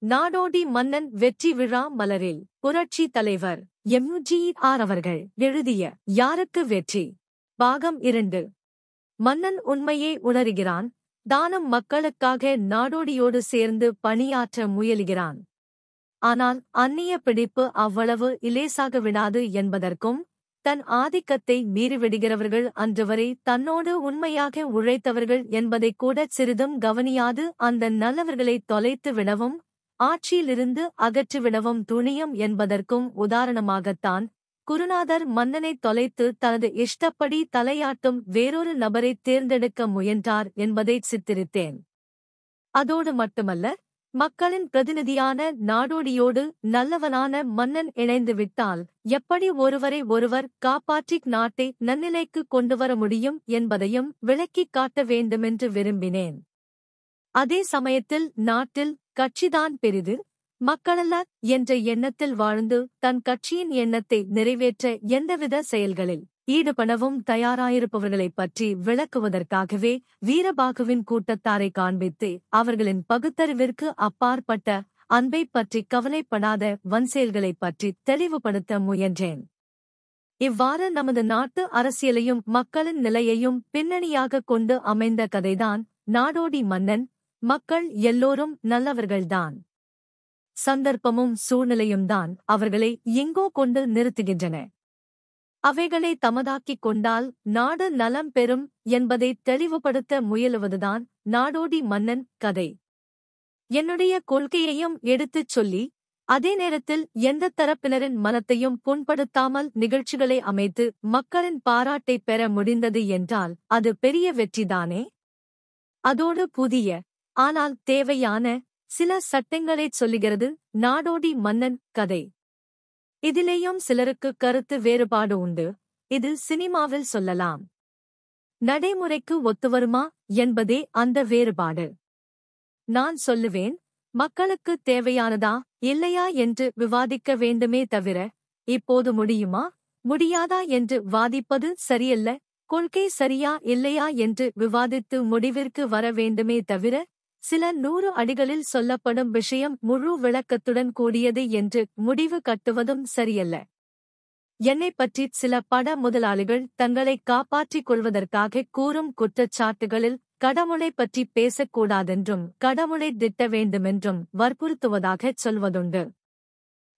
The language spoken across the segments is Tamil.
நாடோடி மன்னன் வெற்றி விழா மலரில் புரட்சி தலைவர் எம்.ஜி.ஆர். அவர்கள் எழுதிய யாருக்கு வெற்றி பாகம் 2. மன்னன் உண்மையை உணர்கிறான். தானும் மக்களுக்காக நாடோடியோடு சேர்ந்து பணியாற்ற முயலுகிறான். ஆனால் அந்நிய பிடிப்பு அவ்வளவு இலேசாக விடாது என்பதற்கும், தன் ஆதிக்கத்தை மீறிவிடுகிறவர்கள் அன்றுவரை தன்னோடு உண்மையாக உழைத்தவர்கள் என்பதைக் கூடச் சிறிதும் கவனியாது அந்த நல்லவர்களை தொலைத்து விடவும், ஆட்சியிலிருந்து அகற்றிவிடவும் துணியும் என்பதற்கும் உதாரணமாகத்தான் குருநாதர் மன்னனைத் தொலைத்து தனது இஷ்டப்படி தலையாட்டும் வேறொரு நபரைத் தேர்ந்தெடுக்க முயன்றார் என்பதைச் சித்தரித்தேன். அதோடு மட்டுமல்ல, மக்களின் பிரதிநிதியான நாடோடியோடு நல்லவனான மன்னன் இணைந்துவிட்டால் எப்படி ஒருவரை ஒருவர் காப்பாற்றி நாட்டை நன்னிலைக்குக் கொண்டுவர முடியும் என்பதையும் விளக்கிக் காட்ட வேண்டுமென்று விரும்பினேன். அதே சமயத்தில் நாட்டில் கட்சிதான் பெரிது, மக்களல்ல என்ற எண்ணத்தில் வாழ்ந்து தன் கட்சியின் எண்ணத்தை நிறைவேற்ற எந்தவித செயல்களில் ஈடுபடவும் தயாராயிருப்பவர்களைப் பற்றி விளக்குவதற்காகவே வீரபாகுவின் கூட்டத்தாரை காண்பித்து அவர்களின் பகுத்தறிவிற்கு அப்பாற்பட்ட அன்பைப் பற்றி கவலைப்படாத வன்செயல்களைப் பற்றி தெளிவுபடுத்த முயன்றேன். இவ்வாறு நமது நாட்டு அரசியலையும் மக்களின் நிலையையும் பின்னணியாகக் கொண்டு அமைந்த கதைதான் நாடோடி மன்னன். மக்கள் எல்லோரும் நல்லவர்கள்தான். சந்தர்ப்பமும் சூழ்நிலையும்தான் அவர்களை எங்கோ கொண்டு நிறுத்துகின்றன. அவைகளை தமதாக்கிக் கொண்டால் நாடு நலம் பெறும் என்பதை தெளிவுபடுத்த முயலுவதுதான் நாடோடி மன்னன் கதை. என்னுடைய கொள்கையையும் எடுத்துச் சொல்லி, அதே நேரத்தில் எந்த தரப்பினரின் மனத்தையும் புண்படுத்தாமல் நிகழ்ச்சிகளை அமைத்து மக்களின் பாராட்டைப் பெற முடிந்தது என்றால் அது பெரிய வெற்றிதானே. அதோடு புதிய, ஆனால் தேவையான சில சட்டங்களைச் சொல்லுகிறது நாடோடி மன்னன் கதை. இதிலேயும் சிலருக்கு கருத்து வேறுபாடு உண்டு. இது சினிமாவில் சொல்லலாம், நடைமுறைக்கு ஒத்துவருமா என்பதே அந்த வேறுபாடு. நான் சொல்லுவேன், மக்களுக்கு தேவையானதா இல்லையா என்று விவாதிக்க வேண்டுமே தவிர, இப்போது முடியுமா முடியாதா என்று வாதிப்பது சரியல்ல. கொள்கை சரியா இல்லையா என்று விவாதித்து முடிவிற்கு வர வேண்டுமே தவிர, சில 100 அடிகளில் சொல்லப்படும் விஷயம் முழு விளக்கத்துடன் கூடியது என்று முடிவு கட்டுவதும் சரியல்ல. என்னைப் பற்றி சில பட முதலாளிகள் தங்களை காப்பாற்றிக் கொள்வதற்காக கூறும் குற்றச்சாட்டுகளில் கடவுளைப் பற்றி பேசக்கூடாதென்றும் கடவுளை திட்ட வேண்டுமென்றும் வற்புறுத்துவதாகச் சொல்வதுண்டு.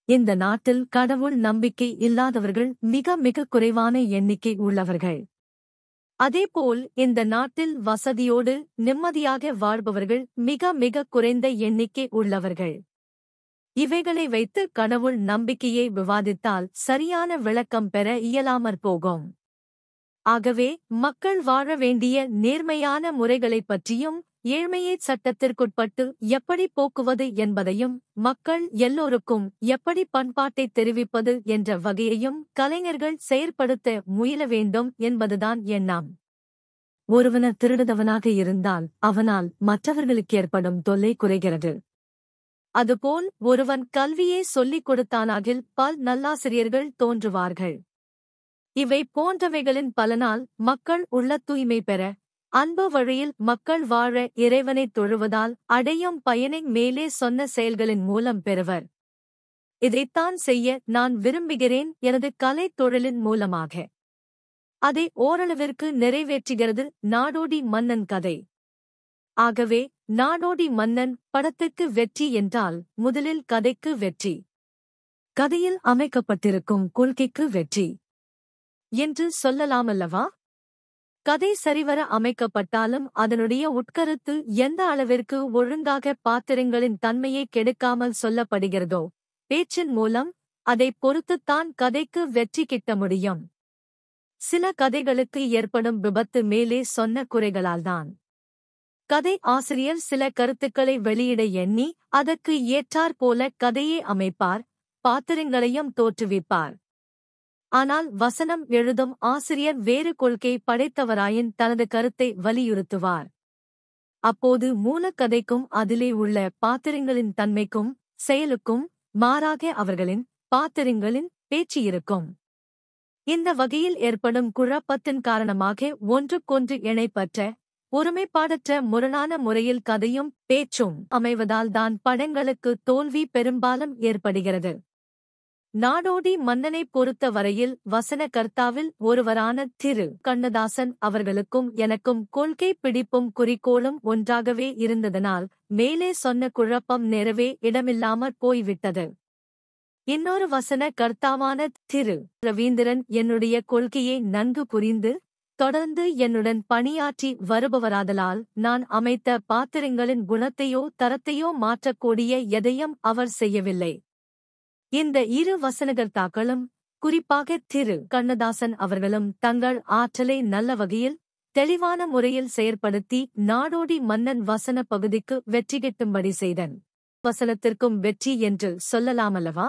இந்த நாட்டில் கடவுள் நம்பிக்கை இல்லாதவர்கள் மிக மிக குறைவான எண்ணிக்கை உள்ளவர்கள். அதேபோல் இந்த நாட்டில் வசதியோடு நிம்மதியாக வாழ்பவர்கள் மிக மிக குறைந்த எண்ணிக்கை உள்ளவர்கள். இவைகளை வைத்து கடவுள் நம்பிக்கையை விவாதித்தால் சரியான விளக்கம் பெற இயலாமற் போகும். ஆகவே மக்கள் வாழ வேண்டிய நேர்மையான முறைகளைப் பற்றியும், ஏழ்மையைச் சட்டத்திற்குட்பட்டு எப்படி போக்குவது என்பதையும், மக்கள் எல்லோருக்கும் எப்படி பண்பாட்டைத் தெரிவிப்பது என்ற வகையையும் கலைஞர்கள் செயற்படுத்த முயல வேண்டும் என்பதுதான் எண்ணம். ஒருவன திருடுதவனாக இருந்தால் அவனால் மற்றவர்களுக்கு ஏற்படும் தொல்லை குறைகிறது. அதுபோல் ஒருவன் கல்வியே சொல்லிக் கொடுத்தானாகில் பல் நல்லாசிரியர்கள் தோன்றுவார்கள். இவை போன்றவைகளின் பலனால் மக்கள் உள்ள தூய்மை பெற, அன்பு வழியில் மக்கள் வாழ இறைவனைத் தொழுவதால் அடையும் பயனை மேலே சொன்ன செயல்களின் மூலம் பெறுவர். இதைத்தான் செய்ய நான் விரும்புகிறேன் எனது கலைத் தொழிலின் மூலமாக. அதை ஓரளவிற்கு நிறைவேற்றுகிறது நாடோடி மன்னன் கதை. ஆகவே நாடோடி மன்னன் படத்துக்கு வெற்றி என்றால் முதலில் கதைக்கு வெற்றி, கதையில் அமைக்கப்பட்டிருக்கும் கொள்கைக்கு வெற்றி என்று சொல்லலாமல்லவா? கதை சரிவர அமைக்கப்பட்டாலும் அதனுடைய உட்கருத்து எந்த அளவிற்கு ஒழுங்காக பாத்திரங்களின் தன்மையை கெடுக்காமல் சொல்லப்படுகிறதோ, பேச்சின் மூலம் அதைப் பொறுத்துத்தான் கதைக்கு வெற்றி கிட்ட முடியும். சில கதைகளுக்கு ஏற்படும் விபத்து மேலே சொன்ன குறைகளால்தான். கதை ஆசிரியர் சில கருத்துக்களை வெளியிட எண்ணி அதற்கு ஏற்றாற்போல கதையே அமைப்பார், பாத்திரங்களையும் தோற்றுவிப்பார். ஆனால் வசனம் எழுதும் ஆசிரியர் வேறு கொள்கை படைத்தவராயின் தனது கருத்தை வலியுறுத்துவார். அப்போது மூலக்கதைக்கும் அதிலே உள்ள பாத்திரங்களின் தன்மைக்கும் செயலுக்கும் மாறாக அவர்களின் பாத்திரங்களின் பேச்சு இருக்கும். இந்த வகையில் ஏற்படும் குழப்பத்தின் காரணமாக ஒன்றுக்கொன்று இணைப்பற்ற, ஒருமைப்பாடற்ற முரணான முறையில் கதையும் பேச்சும் அமைவதால்தான் படங்களுக்கு தோல்வி பெரும்பாலும் ஏற்படுகிறது. நாடோடி மன்னனைப் பொறுத்த வரையில் வசனகர்த்தாவில் ஒருவரான திரு கண்ணதாசன் அவர்களுக்கும் எனக்கும் கொள்கை பிடிப்பும் குறிக்கோளும் ஒன்றாகவே இருந்ததனால் மேலே சொன்ன குழப்பம் நேரவே இடமில்லாமற் போய்விட்டது. இன்னொரு வசன கர்த்தாவான திரு ரவீந்திரன் என்னுடைய கொள்கையை நன்கு புரிந்து தொடர்ந்து என்னுடன் பணியாற்றி வருபவராதலால் நான் அமைத்த பாத்திரங்களின் குணத்தையோ தரத்தையோ மாற்றக்கூடிய எதையும் அவர் செய்யவில்லை. இந்த இரு வசனகர்த்தாக்களும் குறிப்பாக திரு கண்ணதாசன் அவர்களும் தங்கள் ஆற்றலை நல்ல வகையில் தெளிவான முறையில் செயற்படுத்தி நாடோடி மன்னன் வசன பகுதிக்கு வெற்றி கிட்டும்படி செய்தன். வசனத்திற்கும் வெற்றி என்று சொல்லலாமல்லவா?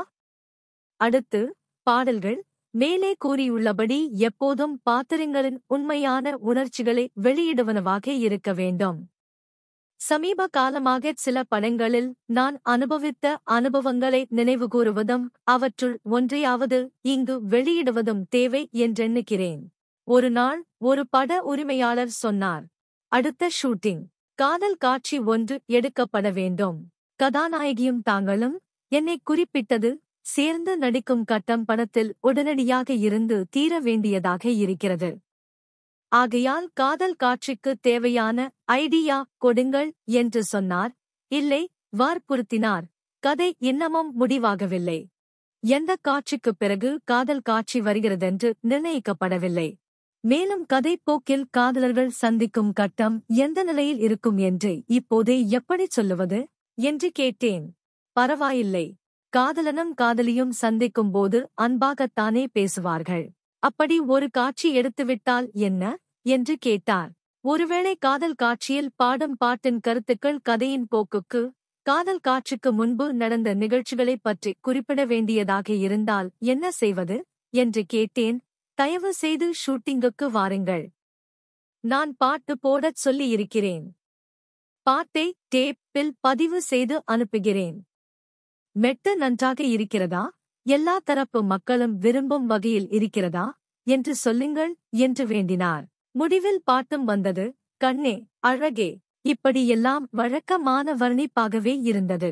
அடுத்து பாடல்கள் மேலே கூறியுள்ளபடி எப்போதும் பாத்திரங்களின் உண்மையான உணர்ச்சிகளை வெளியிடுவனவாக இருக்க வேண்டும். சமீப காலமாக சில படங்களில் நான் அனுபவித்த அனுபவங்களை நினைவுகூறுவதும் அவற்றுள் ஒன்றையாவது இங்கு வெளியிடுவதும் தேவை என்றெண்ணுகிறேன். ஒரு நாள் ஒரு பட உரிமையாளர் சொன்னார், அடுத்த ஷூட்டிங் காதல் காட்சி ஒன்று எடுக்கப்பட வேண்டும். கதாநாயகியும் தாங்களும் என்னை குறிப்பிட்டது சேர்ந்து நடிக்கும் கட்டம் படத்தில் உடனடியாக இருந்து தீர வேண்டியதாக இருக்கிறது. ஆகையால் காதல் காட்சிக்கு தேவையான ஐடியா கொடுங்கள் என்று சொன்னார். இல்லை, வற்புறுத்தினார். கதை இன்னமும் முடிவாகவில்லை. எந்த காட்சிக்குப் பிறகு காதல் காட்சி வருகிறதென்று நிர்ணயிக்கப்படவில்லை. மேலும் கதை போக்கில் காதலர்கள் சந்திக்கும் கட்டம் எந்த நிலையில் இருக்கும் என்று இப்போதே எப்படிச் சொல்லுவது என்று கேட்டேன். பரவாயில்லை, காதலனும் காதலியும் சந்திக்கும்போது அன்பாகத்தானே பேசுவார்கள். அப்படி ஒரு காட்சி எடுத்துவிட்டால் என்ன என்று கேட்டார். ஒருவேளை காதல் காட்சியில் பாடும் பாட்டின் கருத்துக்கள் கதையின் போக்குக்கு, காதல் காட்சிக்கு முன்பு நடந்த நிகழ்ச்சிகளைப் பற்றி குறிப்பிட வேண்டியதாக இருந்தால் என்ன செய்வது என்று கேட்டேன். தயவு செய்து ஷூட்டிங்குக்கு வாருங்கள். நான் பாட்டு போடச் சொல்லியிருக்கிறேன். பாட்டை டேப்பில் பதிவு செய்து அனுப்புகிறேன். மெட்டு நன்றாக இருக்கிறதா, எல்லா தரப்பு மக்களும் விரும்பும் வகையில் இருக்கிறதா என்று சொல்லுங்கள் என்று வேண்டினார். முடிவில் பாட்டும் வந்தது. கண்ணே அழகே, இப்படியெல்லாம் வழக்கமான வர்ணிப்பாகவே இருந்தது.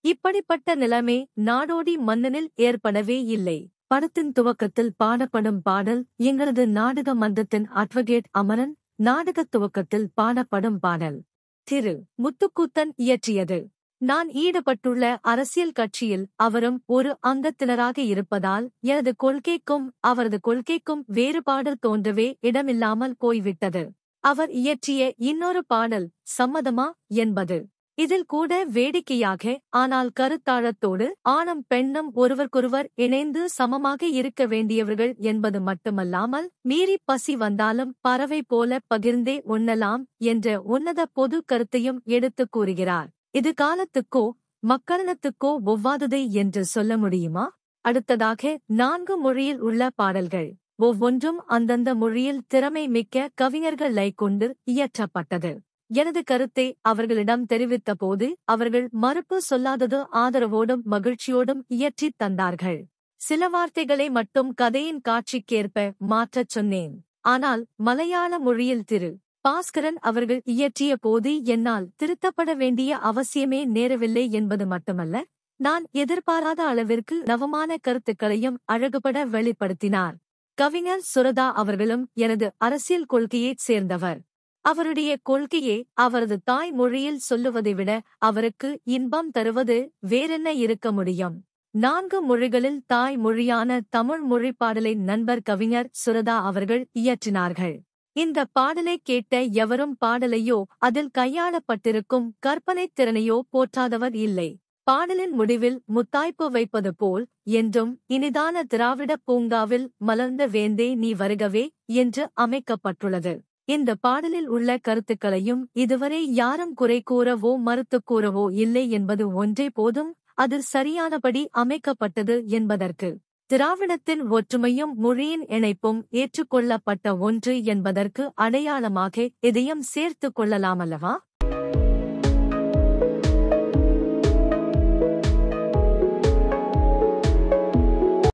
இப்படிப்பட்ட நிலைமை நாடோடி மன்னனில் ஏற்படவே இல்லை. படத்தின் துவக்கத்தில் பாடப்படும் பாடல் எங்களது நாடக மன்றத்தின் அட்வொகேட் அமரன் நாடகத் துவக்கத்தில் பாடப்படும் பாடல். திரு முத்துக்கூத்தன் இயற்றியது. நான் ஈடுபட்டுள்ள அரசியல் கட்சியில் அவரும் ஒரு அங்கத்தினராக இருப்பதால் எனது கொள்கைக்கும் அவரது கொள்கைக்கும் வேறுபாடு தோன்றவே இடமில்லாமல் போய்விட்டது. அவர் இயற்றிய இன்னொரு பாடல் சம்மதமா என்பது. இதில் கூட வேடிக்கையாக ஆனால் கருத்தாழத்தோடு ஆணும் பெண்ணும் ஒருவருக்கொருவர் இணைந்து சமமாக இருக்க வேண்டியவர்கள் என்பது மட்டுமல்லாமல் மீறி பசி வந்தாலும் பறவை போல பகிர்ந்தே உண்ணலாம் என்ற உன்னத பொது கருத்தையும் எடுத்துக் கூறுகிறார். இது காலத்துக்கோ மக்களினத்துக்கோ ஒவ்வாததை என்று சொல்ல முடியுமா? அடுத்ததாக 4 மொழியில் உள்ள பாடல்கள். ஒவ்வொன்றும் அந்தந்த மொழியில் திறமை மிக்க கவிஞர்களைக் கொண்டு இயற்றப்பட்டது. எனது கருத்தை அவர்களிடம் தெரிவித்த போது அவர்கள் மறுப்பு சொல்லாதது ஆதரவோடும் மகிழ்ச்சியோடும் இயற்றித் தந்தார்கள். சில வார்த்தைகளை மட்டும் கதையின் காட்சிக்கேற்ப மாற்றச் சொன்னேன். ஆனால் மலையாள மொழியில் திரு பாஸ்கரன் அவர்கள் இயற்றிய போது என்னால் திருத்தப்பட வேண்டிய அவசியமே நேரவில்லை என்பது மட்டுமல்ல, நான் எதிர்பாராத அளவிற்கு நவமான கருத்துக்களையும் அழகுபட வெளிப்படுத்தினார். கவிஞர் சுரதா அவர்களும் எனது அரசியல் கொள்கையைச் சேர்ந்தவர். அவருடைய கொள்கையை அவரது தாய் மொழியில் சொல்லுவதை விட அவருக்கு இன்பம் தருவது வேறென்ன இருக்க முடியும்? 4 மொழிகளில் தாய் மொழியான தமிழ் மொழி பாடலை நண்பர் கவிஞர் சுரதா அவர்கள் இயற்றினார்கள். இந்த பாடலை கேட்ட எவரும் பாடலையோ அதில் கையாளப்பட்டிருக்கும் கற்பனைத் திறனையோ போற்றாதவர் இல்லை. பாடலின் முடிவில் முத்தாய்ப்பு வைப்பது போல் என்றும் இனிதான திராவிட பூங்காவில் மலர்ந்த வேந்தே நீ வருகவே என்று அமைக்கப்பட்டுள்ளது. இந்த பாடலில் உள்ள கருத்துக்களையும் இதுவரை யாரும் குறை கூறவோ மறுத்துக் கூறவோ இல்லை என்பது ஒன்றே போதும் அது சரியானபடி அமைக்கப்பட்டது என்பதற்கு. திராவிடத்தின் ஒற்றுமையும் மொழியின் இணைப்பும் ஏற்றுக்கொள்ளப்பட்ட ஒன்று என்பதற்கு அடையாளமாக இதையும் சேர்த்துக் கொள்ளலாமல்லவா?